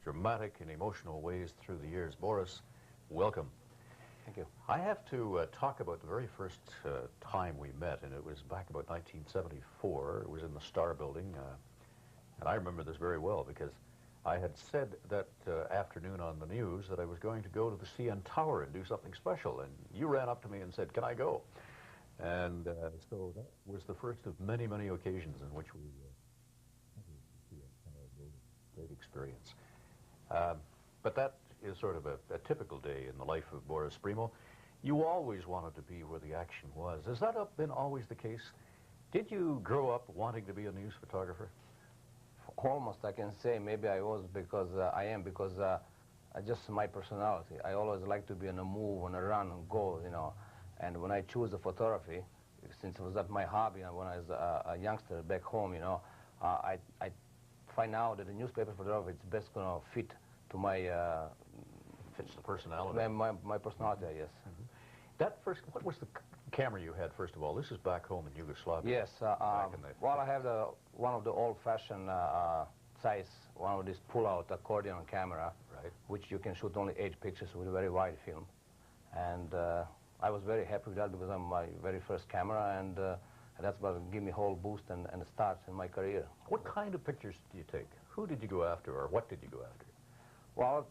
dramatic and emotional ways through the years. Boris, welcome. Thank you. I have to talk about the very first time we met, and it was back about 1974. It was in the Star Building, and I remember this very well because I had said that afternoon on the news that I was going to go to the CN Tower and do something special, and you ran up to me and said, "Can I go?" And so that was the first of many, many occasions in which we had the CN Tower. Great experience. But that is sort of a typical day in the life of Boris Spremo. You always wanted to be where the action was. Has that been always the case? Did you grow up wanting to be a news photographer? Almost, I can say. Maybe I was because I am, because just my personality. I always like to be on a move, on a run, and go, you know. And when I choose the photography, since it was not my hobby, and when I was a youngster back home, you know, I find out that the newspaper photography is best going to fit to my fits the personality. My personality, yes. Mm-hmm. That first, what was the camera you had, first of all? This is back home in Yugoslavia. Yes. Well, I have one of the old-fashioned size, one of these pull-out accordion camera, right, which you can shoot only 8 pictures with a very wide film. And I was very happy with that because I'm my very first camera, and that's what gave me a whole boost and a start in my career. What kind of pictures did you take? Who did you go after, or what did you go after? Well,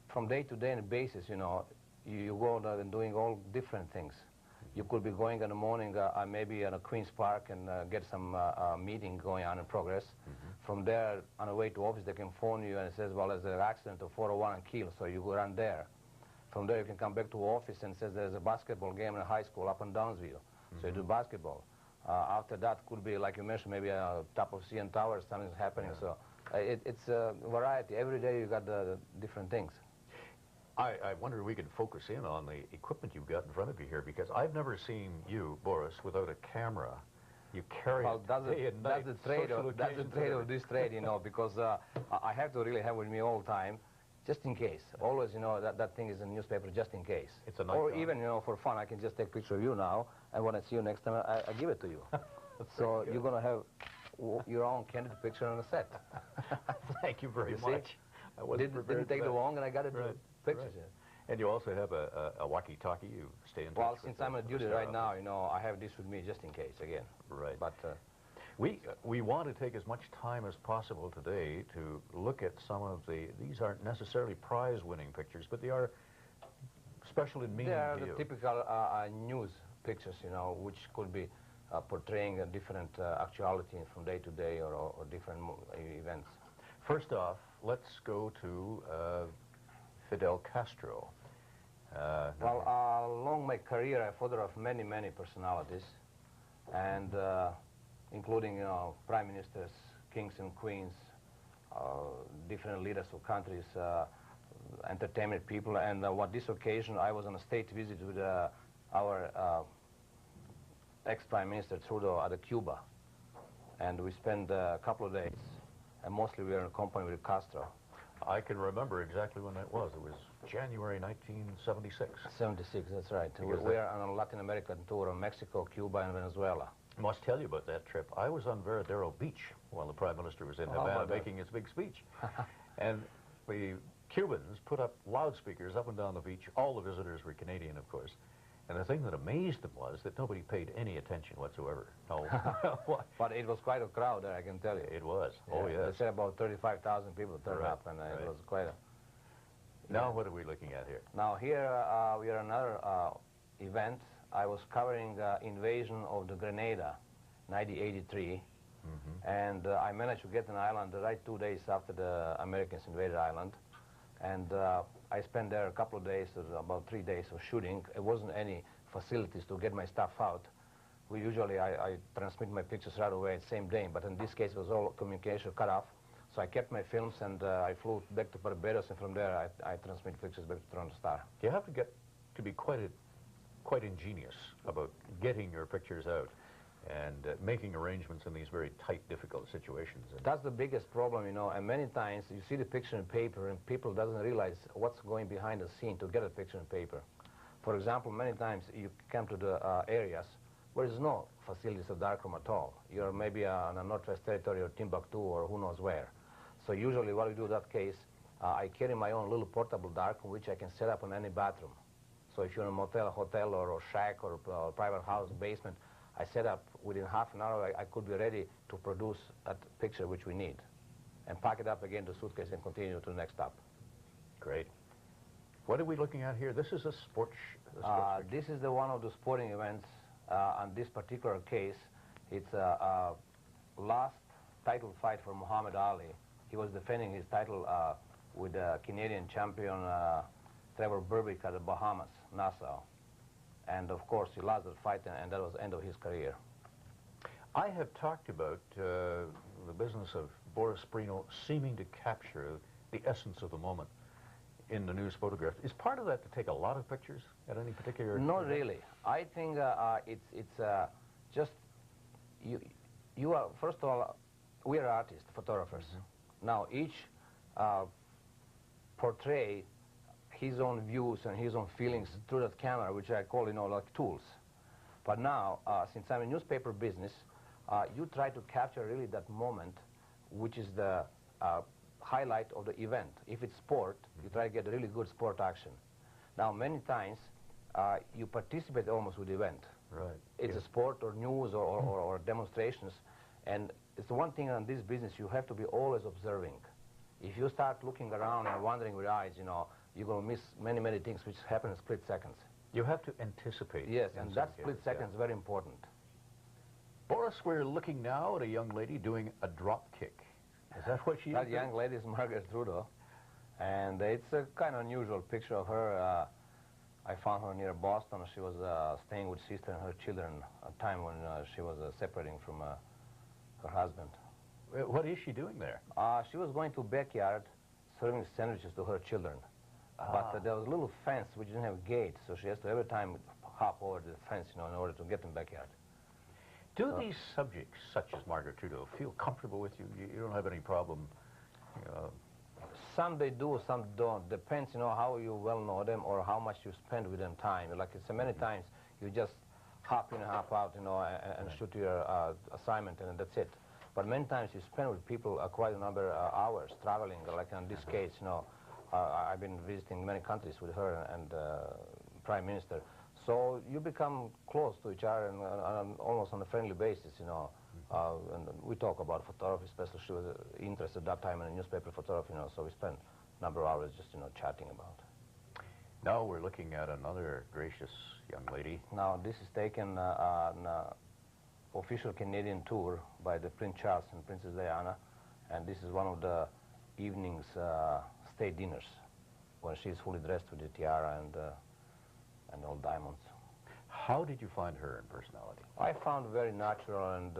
from day to day basis, you know, you go out and doing all different things. You could be going in the morning, maybe at a Queen's Park, and get some meeting going on in progress. From there, on the way to office, they can phone you and it says, well, there's an accident of 401 and Kiel, so you go run there. From there, you can come back to office and says there's a basketball game in a high school up in Downsville, so you do basketball. After that, could be, like you mentioned, maybe a top of CN Tower, something's happening. Yeah. So it's a variety. Every day you got the different things. I wonder if we could focus in on the equipment you've got in front of you here, because I've never seen you, Boris, without a camera. You carry it day and night. That's the trade of this trade, you know, because I have to really have with me all the time, just in case. Always, you know, that thing is in the newspaper just in case. It's a night or even, you know, for fun, I can just take a picture of you now, and when I see you next time, I give it to you. So you're going to have your own candid picture on the set. Thank you very much. I didn't take long, and I got it. Right. Pictures. Right. And you also have a walkie-talkie. You stay in touch. Well, since I'm on duty right now, you know, I have this with me just in case, again. Right. But we want to take as much time as possible today to look at some of these aren't necessarily prize-winning pictures, but they are special in meaning to you. They are the typical news pictures, you know, which could be portraying a different actuality from day to day or different events. First off, let's go to Fidel Castro. Well, along my career, I photographed many, many personalities, and including, you know, prime ministers, kings and queens, different leaders of countries, entertainment people, and what this occasion, I was on a state visit with our ex-prime minister Trudeau at Cuba, and we spent a couple of days, and mostly we were in company with Castro. I can remember exactly when that was. It was January 1976. 76, that's right. We were on a Latin American tour of Mexico, Cuba, and Venezuela. I must tell you about that trip. I was on Veradero Beach while the Prime Minister was in Havana making his big speech. And the Cubans put up loudspeakers up and down the beach. All the visitors were Canadian, of course. And the thing that amazed them was that nobody paid any attention whatsoever. No. But it was quite a crowd there, I can tell you. It was. Oh, yes. They said about 35,000 people turned up, and it was quite a... Now, what are we looking at here? Now, here we are another event. I was covering the invasion of the Grenada, 1983. And I managed to get an island right 2 days after the Americans invaded Ireland. And I spent there a couple of days, about 3 days of shooting. It wasn't any facilities to get my stuff out. Usually I transmit my pictures right away the same day, but in this case it was all communication cut off. So I kept my films, and I flew back to Barbados, and from there I transmit pictures back to Toronto Star. You have to get to be quite ingenious about getting your pictures out and making arrangements in these very tight, difficult situations. And that's the biggest problem, you know, and many times you see the picture in paper and people doesn't realize what's going behind the scene to get a picture in paper. For example, many times you come to the areas where there's no facilities of darkroom at all. You're maybe on a Northwest Territory or Timbuktu or who knows where. So usually what we do in that case, I carry my own little portable darkroom, which I can set up in any bathroom. So if you're in a motel, hotel, or shack, or private house, basement, I set up within half an hour, I could be ready to produce a picture which we need, and pack it up again to suitcase and continue to the next stop. Great. What are we looking at here? This is a sports this is one of the sporting events. On this particular case, it's a last title fight for Muhammad Ali. He was defending his title with Canadian champion Trevor Berbick at the Bahamas, Nassau. And of course, he lost the fight, and that was the end of his career. I have talked about the business of Boris Spremo seeming to capture the essence of the moment in the news photograph. Is part of that to take a lot of pictures at any particular... Not really. I think it's just, you are, first of all, we are artists, photographers. Mm-hmm. Now, each portray his own views and his own feelings through that camera, which I call, like tools. But now, since I'm in newspaper business, you try to capture really that moment, which is the highlight of the event. If it's sport, you try to get really good sport action. Now, many times, you participate almost with the event. Right. It's a sport or news or demonstrations, and it's the one thing on this business, you have to be always observing. If you start looking around and wandering with eyes, you're going to miss many, many things which happen in split seconds. You have to anticipate. Yes, and that split second is very important. Boris, we're looking now at a young lady doing a drop kick. Is that what she is? That young lady is Margaret Trudeau, and it's a kind of unusual picture of her. I found her near Boston. She was staying with sister and her children at a time when she was separating from her husband. What is she doing there? She was going to backyard serving sandwiches to her children. But there was a little fence which didn't have a gate, so she has to every time hop over the fence, in order to get in the backyard. Do these subjects, such as Margaret Trudeau, feel comfortable with you? You don't have any problem? Some they do, some don't. Depends, how you well know them or how much you spend with them time. Like so many times, you just hop in and hop out, and shoot your assignment, and that's it. But many times you spend with people quite a number of hours traveling. Like in this case, I've been visiting many countries with her and Prime Minister. So you become close to each other and almost on a friendly basis, and we talk about photography, especially she was interested at that time in newspaper photography, so we spent a number of hours just, chatting about. Now we're looking at another gracious young lady. Now this is taken on official Canadian tour by the Prince Charles and Princess Diana, and this is one of the evening's state dinners when she's fully dressed with the tiara and all diamonds. How did you find her in personality? I found very natural and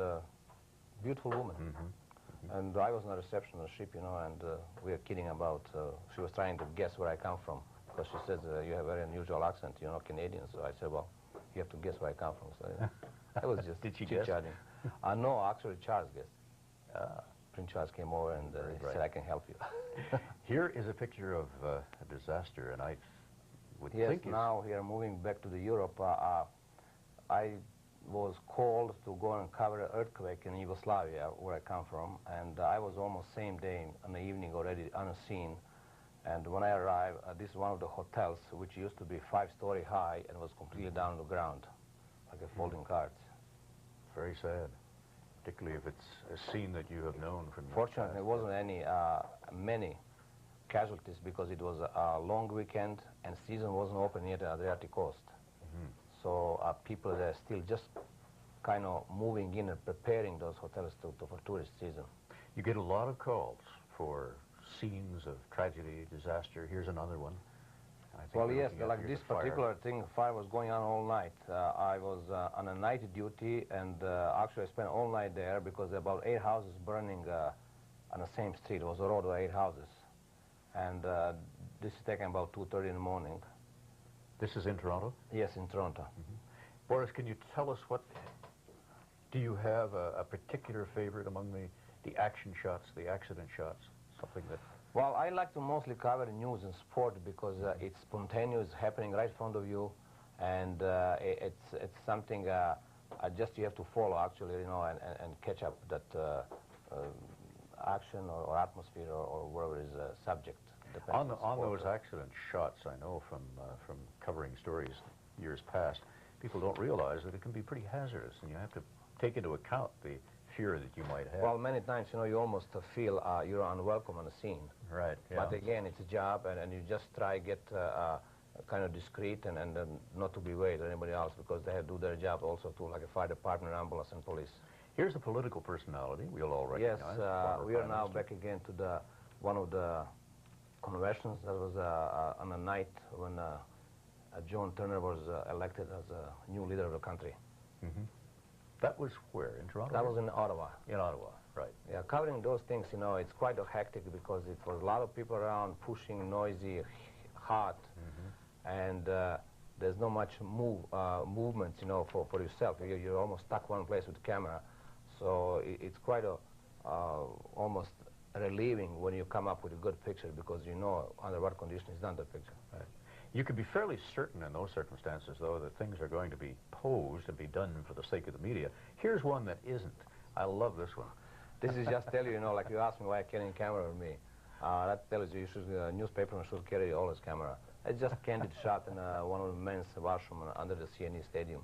beautiful woman. Mm-hmm. And I was on the reception of the ship, and we were kidding about, she was trying to guess where I come from, because she says, you have a very unusual accent, you're not Canadian. So I said, well, you have to guess where I come from. So I was just Did she guess? chit-chatting. No, actually Charles guessed. Prince Charles came over and he said, I can help you. Here is a picture of a disaster, and I would yes, think now we are moving back to the Europe. I was called to go and cover an earthquake in Yugoslavia, where I come from, and I was almost same day in the evening already on a scene. And when I arrived, this is one of the hotels, which used to be 5-story high and was completely down on the ground, like a folding carts. Very sad, particularly if it's a scene that you have known from... Fortunately, there wasn't many casualties because it was a long weekend and season wasn't open yet at the Adriatic coast. Mm-hmm. So people are still just kind of moving in and preparing those hotels for tourist season. You get a lot of calls for scenes of tragedy, disaster. Here's another one. Well, yes, like this particular thing, fire was going on all night. I was on a night duty, and actually I spent all night there because there were about 8 houses burning on the same street. It was a road with 8 houses. And this is taken about 2:30 in the morning. This is in Toronto? Yes, in Toronto. Mm-hmm. Boris, can you tell us do you have a particular favorite among the action shots, the accident shots, something that... Well, I like to mostly cover news and sport because it's spontaneous, happening right in front of you, and it's something just you have to follow actually, and catch up that action or atmosphere or whatever is subject. On those accident shots, I know from covering stories years past, people don't realize that it can be pretty hazardous, and you have to take into account the fear that you might have. Well, many times, you know, you almost feel you're unwelcome on the scene. Right. Yeah. But again, it's a job, and you just try get kind of discreet and not to be worried or anybody else, because they have to do their job also too, like a fire department, ambulance, and police. Here's a political personality we'll all recognize. Yes, we are now back again to one of the conventions. That was on a night when John Turner was elected as a new leader of the country. Mm-hmm. That was where? In Toronto? That was in Ottawa. In Ottawa, right. Yeah, covering those things, you know, it's quite hectic because it was a lot of people around, pushing, noisy, hot, and there's not much movement, you know, for yourself. You're almost stuck one place with the camera. So it's quite almost relieving when you come up with a good picture, because you know under what conditions it's done the picture. Right. You can be fairly certain in those circumstances, though, that things are going to be posed and be done for the sake of the media. Here's one that isn't. I love this one. This is just tell you, you know, like you asked me why I carry a camera with me. That tells you a newspaperman should carry always camera. It's just a candid shot in one of the men's washroom under the CNE Stadium.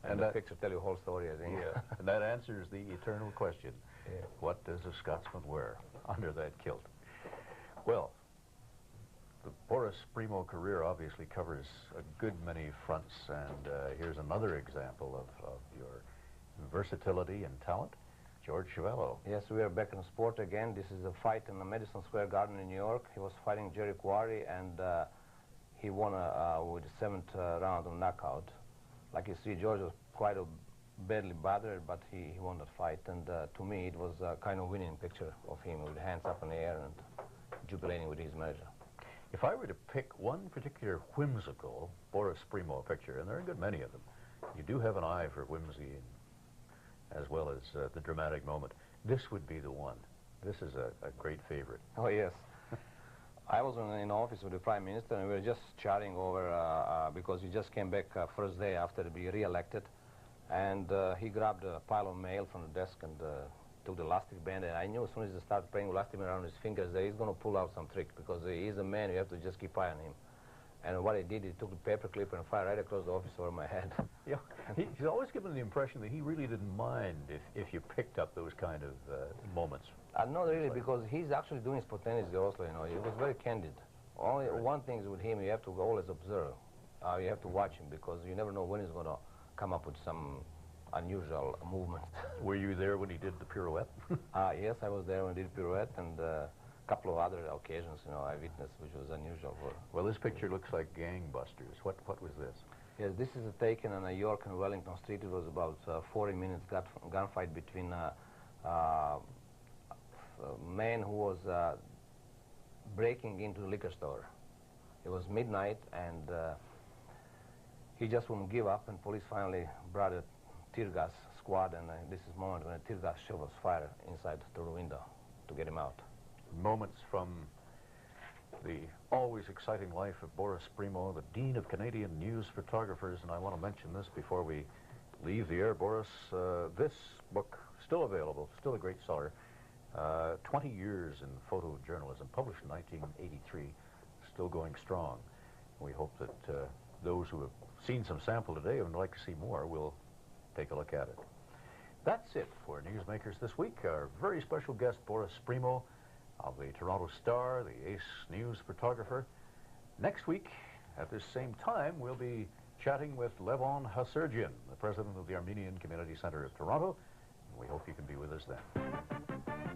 And the picture tell you the whole story, I think. Yeah, and that answers the eternal question. Yeah. What does a Scotsman wear under that kilt? Well, the Boris Spremo career obviously covers a good many fronts, and here's another example of your versatility and talent. George Chevello. Yes, we are back in sport again. This is a fight in the Madison Square Garden in New York. He was fighting Jerry Quarry, and he won with the 7th round of knockout. Like you see, George was quite badly battered, but he won that fight. And to me, it was a kind of winning picture of him with hands up in the air and jubilating with his manager. If I were to pick one particular whimsical Boris Spremo picture, and there are a good many of them, you do have an eye for whimsy as well as the dramatic moment, this would be the one. This is a great favorite. Oh, yes. I was in office with the Prime Minister, and we were just chatting over, because he just came back first day after being re-elected, and he grabbed a pile of mail from the desk and took the elastic band, and I knew as soon as he started playing elastic band around his fingers that he's going to pull out some trick, because he's a man, you have to just keep eye on him. And what he did, he took the paper clip and fired right across the office over my head. Yeah, he's always given the impression that he really didn't mind if you picked up those kind of moments. Not really, because he's actually doing spontaneously also, you know. He was very candid. Only one thing is with him, you have to always observe. You have to watch him, because you never know when he's going to come up with some unusual movement. Were you there when he did the pirouette? Yes, I was there when he did pirouette, and couple of other occasions, you know, I witnessed, which was unusual for. Well, this picture looks like gangbusters. What was this? Yes, this is taken on York and Wellington Street. It was about 40 minutes gunfight between a man who was breaking into the liquor store. It was midnight, and he just wouldn't give up, and police finally brought a tear gas squad, and this is the moment when a tear gas shell was fired inside the window to get him out. Moments from the always exciting life of Boris Spremo, the Dean of Canadian News Photographers, and I want to mention this before we leave the air, Boris. This book, still available, still a great seller, 20 years in photojournalism, published in 1983, still going strong. We hope that those who have seen some sample today and would like to see more will take a look at it. That's it for Newsmakers this week. Our very special guest, Boris Spremo, of the Toronto Star, the ace news photographer. Next week, at this same time, we'll be chatting with Levon Hasurgian, the president of the Armenian Community Center of Toronto. We hope you can be with us then.